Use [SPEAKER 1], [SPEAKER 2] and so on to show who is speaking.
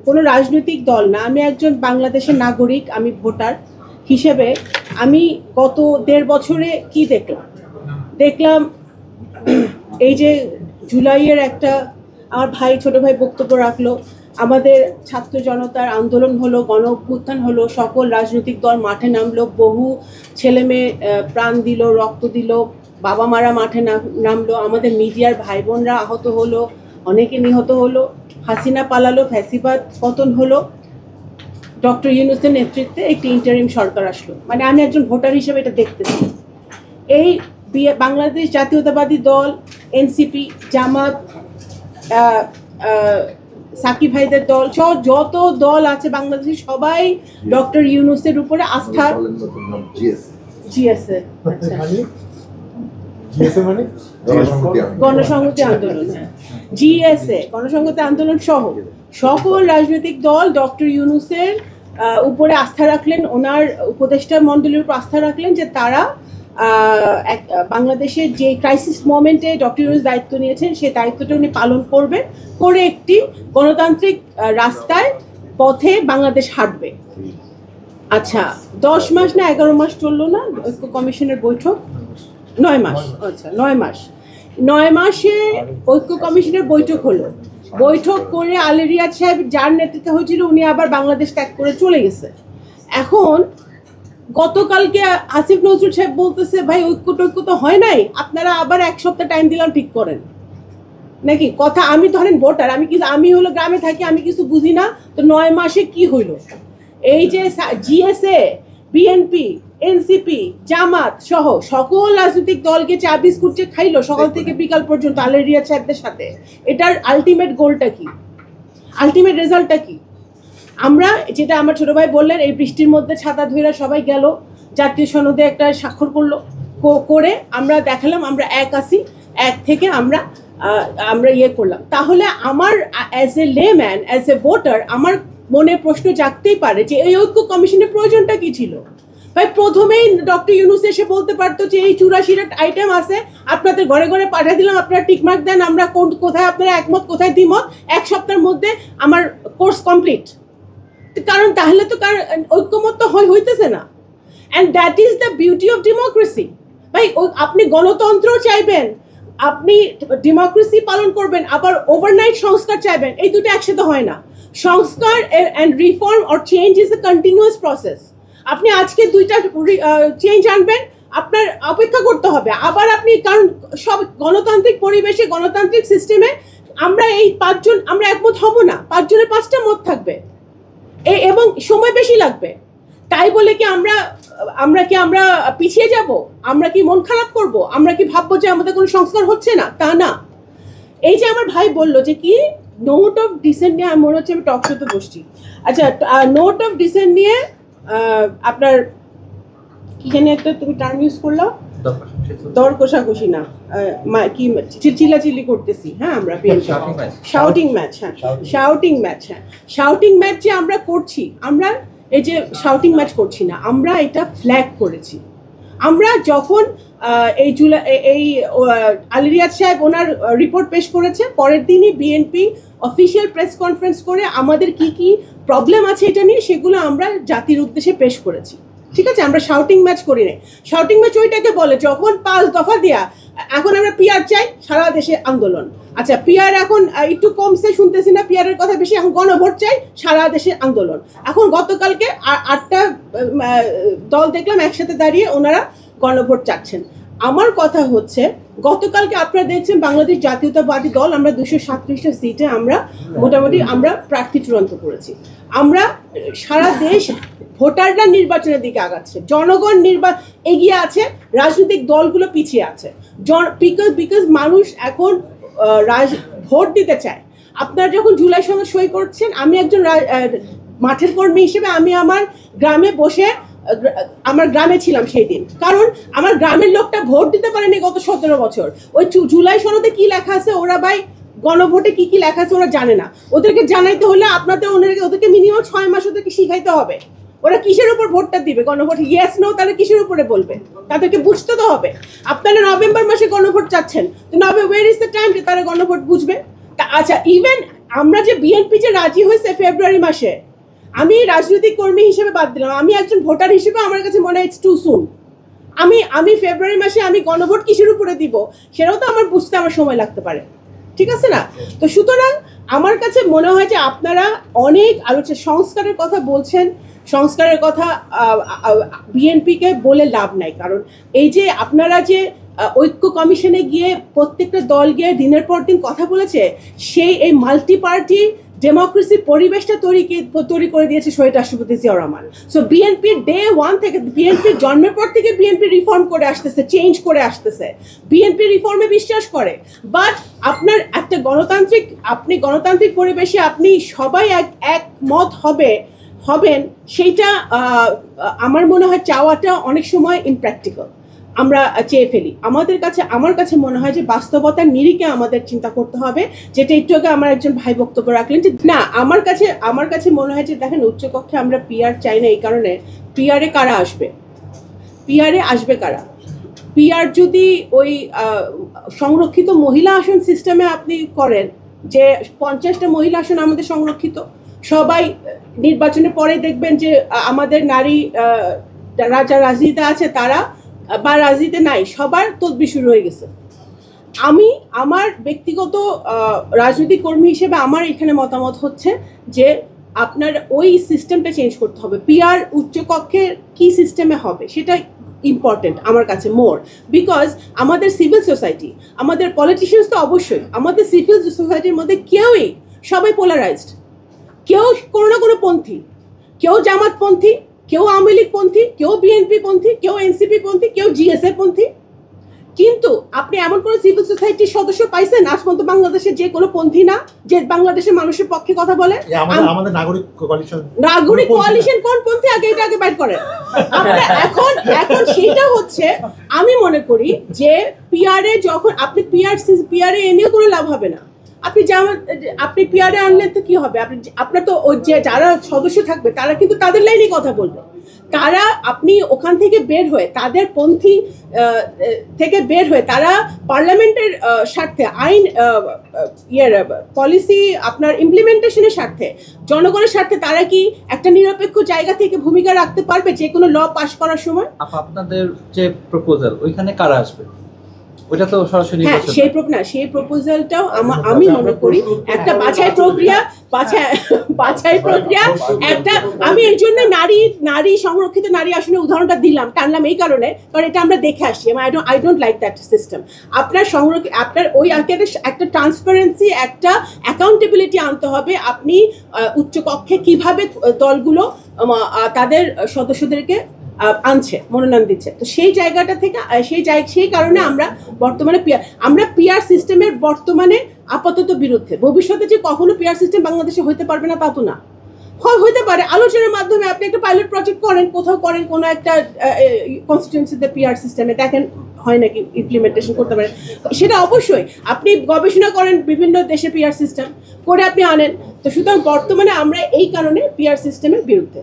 [SPEAKER 1] কোনো রাজনৈতিক দল না, আমি একজন বাংলাদেশের নাগরিক, আমি ভোটার হিসেবে আমি গত 1.5 বছরে কি দেখলাম এই যে জুলাইয়ের একটা আমার ছোট ভাই বক্তব্য রাখলো, আমাদের ছাত্র জনতার আন্দোলন হলো, গণ অভ্যুত্থান হলো, সকল রাজনৈতিক দল মাঠে নামলো, বহু ছেলে মেয়ে প্রাণ দিল, রক্ত দিল, বাবা মারা মাঠে নামলো, আমাদের মিডিয়ার ভাই বোনরা আহত হলো, অনেকে নিহত হলো, হাসিনা পালালো, ফ্যাসিবাদ পতন হলো, ডক্টর ইউনূসের নেতৃত্বে একটি ইন্টারিম সরকার আসলো। মানে আমি একজন ভোটার হিসেবে এটা দেখতেছি। এই বাংলাদেশ জাতীয়তাবাদী দল, এনসিপি, জামাত, সাকিব ভাইদের দল, যত দল আছে বাংলাদেশে সবাই ডক্টর ইউনূসের উপরে আস্থা, জিএসএ গণসংহতি আন্দোলন, জিএসএ গণসংহতি আন্দোলন সহ সকল রাজনৈতিক দল ডক্টর ইউনূসের উপরে আস্থা রাখলেন, ওনার উপদেষ্টা মণ্ডলীর উপর আস্থা রাখলেন যে তারা বাংলাদেশের যে ক্রাইসিস মোমেন্টে ডক্টর ইউনূস দায়িত্ব নিয়েছেন সেই দায়িত্বটা উনি পালন করবেন, করে একটি গণতান্ত্রিক রাস্তায় পথে বাংলাদেশ হাঁটবে। আচ্ছা, 10 মাস না 11 মাস চললো না ঐক্য কমিশনের বৈঠক? 9 মাস। আচ্ছা, 9 মাসে ঐক্য কমিশনের বৈঠক হলো। বৈঠক করে আলী রিয়াদ সাহেব যার নেতৃত্বে হয়েছিল উনি আবার বাংলাদেশ ত্যাগ করে চলে গেছে। এখন গতকালকে আসিফ নজরুল সাহেব বলতেছে ভাই ঐক্য তো হয় নাই, আপনারা আবার 1 সপ্তাহ টাইম দিলাম ঠিক করেন নাকি কথা। আমি ধরেন ভোটার, আমি হলো গ্রামে থাকি, আমি কিছু বুঝি না, তো 9 মাসে কি হইলো? এই যে জিএসএ, বিএনপি, এনসিপি, জামাত সহ সকল রাজনৈতিক দলকে চা বিস্কুট যে খাইলো সকাল থেকে বিকাল পর্যন্ত আলী রিয়াদ সাহেবদের সাথে, এটার আলটিমেট গোলটা কি, আলটিমেট রেজাল্টটা কি? আমরা যেটা আমার ছোট ভাই বললেন, এই বৃষ্টির মধ্যে ছাতা ধরে সবাই গেল, জাতীয় সনদে একটা স্বাক্ষর করলো, করে আমরা দেখালাম আমরা এক আছি, এক থেকে আমরা ইয়ে করলাম। তাহলে আমার as a layman, as a voter, আমার মনে প্রশ্ন জাগতেই পারে যে এই ঐক্য কমিশনের প্রয়োজনটা কি ছিল? ভাই প্রথমেই ডক্টর ইউনূস এসে বলতে পারতো যে এই 84টা আইটেম আছে, আপনাদের ঘরে ঘরে পাঠিয়ে দিলাম, আপনারা টিকমার্ক দেন, আমরা কোথায় আপনারা একমত কোথায় দ্বিমত, 1 সপ্তাহের মধ্যে আমার কোর্স কমপ্লিট। কারণ তাহলে তো ঐক্যমত তো হইতেছে না। And that is the beauty of democracy. ভাই আপনি গণতন্ত্র চাইবেন, আপনি ডেমোক্রেসি পালন করবেন, আবার ওভারনাইট সংস্কার চাইবেন, এই দুটো একসাথে হয় না। সংস্কার and reform or change is a continuous process. আপনি আজকে 2টা চেঞ্জ আনবেন, আপনার অপেক্ষা করতে হবে, আবার আপনি, কারণ সব গণতান্ত্রিক পরিবেশে, গণতান্ত্রিক সিস্টেমে আমরা এই 5 জন আমরা একমত হব না, 5 জনের 5টা মত থাকবে এবং সময় বেশি লাগবে। তাই বলে কি আমরা পিছিয়ে যাব? আমরা কি মন খারাপ করব? আমরা কি ভাববো যে আমাদের কোনো সংস্কার হচ্ছে না? তা না। এই যে আমার ভাই বললো যে কি নোট অফ ডিসেন্ট নিয়ে, মনে হচ্ছে আমি টক শোতে বসছি। আচ্ছা, নোট অফ ডিসেন্ট নিয়ে আপনার কি জানি একটা তুমি টার্ম ইউজ করলো, দর কষাকষি না, কি চিল্লাচিল্লি করতেছি, হ্যাঁ আমরা শাউটিং ম্যাচ, হ্যাঁ শাউটিং ম্যাচ, হ্যাঁ শাউটিং ম্যাচ যে আমরা করছি, আমরা এই যে শাউটিং ম্যাচ করছি না, আমরা এটা ফ্ল্যাগ করেছি। আমরা যখন এই আলী রিয়াদ সাহেব ওনার রিপোর্ট পেশ করেছে, পরের দিনই বিএনপি অফিসিয়াল প্রেস কনফারেন্স করে আমাদের কি কি প্রবলেম আছে এটা নিয়ে সেগুলো আমরা জাতির উদ্দেশ্যে পেশ করেছি। ঠিক আছে, আমরা শাউটিং ম্যাচ করি না। শাউটিং ম্যাচ ওইটাকে বলে যখন 5 দফা দেয়া, এখন আমরা পিআর চাই, সারা দেশে আন্দোলন। আচ্ছা, পিআর এখন একটু কমছে, শুনতেছি না পিআরের কথা বেশি, এখন গণভোট চাই, সারা দেশে আন্দোলন। এখন গতকালকে 8টা দল দেখলাম একসাথে দাঁড়িয়ে ওনারা গণভোট চাচ্ছেন। আমার কথা হচ্ছে, গতকালকে আপনারা দেখছেন বাংলাদেশ জাতীয়তাবাদী দল, আমরা 237টা সিটে আমরা মোটামুটি আমরা প্রার্থী চূড়ান্ত করেছি। আমরা সারা দেশ ভোটাররা নির্বাচনের দিকে আগাচ্ছে, জনগণ এগিয়ে আছে, রাজনৈতিক দলগুলো পিছিয়ে আছে, বিকজ মানুষ এখন ভোট দিতে চায়। আপনারা যখন জুলাই সনদ সই করছেন, আমি একজন মাঠের কর্মী হিসেবে আমি আমার গ্রামে বসে, আমার গ্রামে ছিলাম সেই দিন, কারণ আমার গ্রামের লোকটা ভোট দিতে পারেনি গত 17 বছর। ওই জুলাই সনদে কি লেখা আছে, ওরা ভাই গণভোটে কি কি লেখা আছে ওরা জানে না। ওদেরকে জানাইতে হলে ওদেরকে মিনিমাম 6 মাস ওদেরকে শিখাইতে হবে। ওরা কিসের উপর ভোটটা দিবে? গণভোট ইয়েস নো, তাহলে কিসের উপরে বলবে? তাদেরকে বুঝতে তো হবে। আপনারা নভেম্বর মাসে গণভোট চাচ্ছেন, তো ওয়ের ইজ দ্য টাইম যে তারা গণভোট বুঝবে? আচ্ছা, ইভেন আমরা যে বিএনপি যে রাজি হয়েছে ফেব্রুয়ারি মাসে, আমি রাজনৈতিক কর্মী হিসেবে বাদ দিলাম, আমি একজন ভোটার হিসেবে আমার কাছে মনে হয় ইটস টু সুন। আমি ফেব্রুয়ারি মাসে আমি গণভোট কিসের উপরে দিব সেটাও তো আমার বুঝতে আমার সময় লাগতে পারে, ঠিক আছে না? তো সুতরাং আমার কাছে মনে হয় যে আপনারা অনেক আলোচনা সংস্কারের কথা বলছেন, সংস্কারের কথা বিএনপিকে বলে লাভ নাই, কারণ এই যে আপনারা যে ঐক্য কমিশনে গিয়ে প্রত্যেকটা দল গিয়ে দিনের পর দিন কথা বলেছে, সেই এই মাল্টি পার্টি ডেমোক্রেসির পরিবেশটা তৈরি করে দিয়েছে শহীদ রাষ্ট্রপতি জিয়াউর রহমান। সো বিএনপির ডে ওয়ান থেকে, বিএনপির জন্মের পর থেকে বিএনপি রিফর্ম করে আসতেছে, চেঞ্জ করে আসতেছে, বিএনপি রিফর্মে বিশ্বাস করে। বাট আপনার একটা গণতান্ত্রিক পরিবেশে আপনি সবাই একমত হবেন, সেইটা আমার মনে হয় চাওয়াটা অনেক সময় ইমপ্র্যাকটিক্যাল, আমরা চেয়ে ফেলি। আমার কাছে মনে হয় যে বাস্তবতার নিরিখে আমাদের চিন্তা করতে হবে, যেটা একটু আগে আমার একজন ভাই বক্তব্য রাখলেন যে না, আমার কাছে মনে হয় যে দেখেন, উচ্চকক্ষে আমরা পিআর চাই না এই কারণে, পিআরে আসবে কারা? পিআর যদি ওই সংরক্ষিত মহিলা আসন সিস্টেমে আপনি করেন, যে 50টা মহিলা আসন আমাদের সংরক্ষিত, সবাই নির্বাচনের পরে দেখবেন যে আমাদের নারী যারা রাজনীতিতে আছে তারা বা রাজনীতিতে নাই, সবার তদবির শুরু হয়ে গেছে। আমার ব্যক্তিগত রাজনৈতিক কর্মী হিসেবে আমার এখানে মতামত হচ্ছে যে আপনার ওই সিস্টেমটা চেঞ্জ করতে হবে। পিআর উচ্চকক্ষের কি সিস্টেমে হবে সেটা ইম্পর্টেন্ট আমার কাছে মোর, বিকজ আমাদের সিভিল সোসাইটি, আমাদের পলিটিশিয়ানস তো অবশ্যই, আমাদের সিভিল সোসাইটির মধ্যে সবাই পোলারাইজড, কেউ কোনো না কোনো পন্থী, কেউ জামাতপন্থী, কেউ আওয়ামী লীগ পন্থী, কেউ বিএনপি পন্থী, কেউ এনসিপি পন্থী, কেউ জিএসএ পন্থী। কিন্তু আপনি এমন কোনো সিভিল সোসাইটির সদস্য পাইছেন আজ পর্যন্ত বাংলাদেশের যে কোনো পন্থী না, যে বাংলাদেশের মানুষের পক্ষে কথা বলে?
[SPEAKER 2] আমাদের নাগরিক
[SPEAKER 1] কোয়ালিশন কোন পন্থী? আগে বাইর করেন। এখন সেটা হচ্ছে, আমি মনে করি যে পিআরএ যখন আপনি পিআরএ এনেও কোনো লাভ হবে না। আপনি পিআরএ আনলে তো কি হবে? আপনার তো যারা সদস্য থাকবে তারা কিন্তু তাদের লাইনে কথা বলবে, তারা আপনি ওখান থেকে বের হয়ে, তাদের পন্থী থেকে বের হয়ে, তারা পার্লামেন্টের স্বার্থে, আইন পলিসি আপনার ইমপ্লিমেন্টেশনের স্বার্থে, জনগণের স্বার্থে তারা কি একটা নিরপেক্ষ জায়গা থেকে ভূমিকা রাখতে পারবে যে কোনো ল পাস করার সময়?
[SPEAKER 3] আপনাদের যে প্রপোজাল, ওইখানে কারা আসবে? ওটা তো সরাসরি
[SPEAKER 1] সেই প্রপোজালটাও আমি মনে করি একটা বাছাই প্রক্রিয়া একটা, আমি এই জন্য নারী সংরক্ষিত নারী আসনে উদাহরণটা টানলাম এই কারণে, কারণ এটা আমরা দেখে আসি। I don't like that system. আপনার ওই একটা ট্রান্সপারেন্সি, একটা অ্যাকাউন্টেবিলিটি আনতে হবে। আপনি উচ্চকক্ষে কিভাবে দলগুলো তাদের সদস্যদেরকে আনছে, মনোনয়ন দিচ্ছে, তো সেই জায়গাটা থেকে সেই কারণে আমরা পিআর সিস্টেমের বর্তমানে আপাতত বিরুদ্ধে। ভবিষ্যতে যে কখনো পিআর সিস্টেম বাংলাদেশে হইতে পারবে না তা তো না, হইতে পারে। আলোচনার মাধ্যমে আপনি একটা পাইলট প্রজেক্ট করেন, কোথাও করেন, কোনো একটা কনস্টিটিউয়েন্সিতে পিআর সিস্টেমে, দেখেন হয় নাকি ইমপ্লিমেন্টেশন করতে পারেন। সেটা অবশ্যই আপনি গবেষণা করেন, বিভিন্ন দেশে পিআর সিস্টেম করে আপনি আনেন। তো সুতরাং বর্তমানে আমরা এই কারণে পিআর সিস্টেমের বিরুদ্ধে।